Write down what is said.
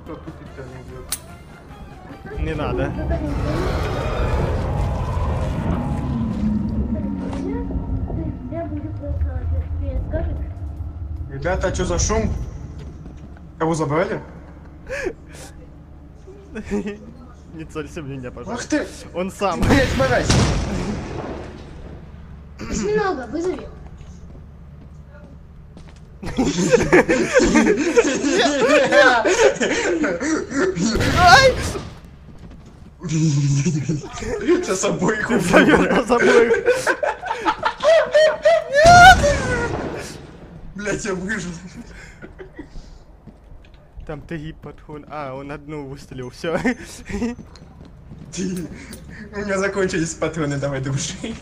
кто тут и тебя не убьет. Не надо. Ребята, а что за шум? Кого забрали? Не целься в меня, Ах пожалуйста. ты! Он сам. Блять, мразь! Осьминога, вызови. Сейчас обоих убью. Зовёт нас обоих. Блять, я выжил. Там 3 патрона. А, он одну выстрелил, все. У меня закончились патроны, давай души.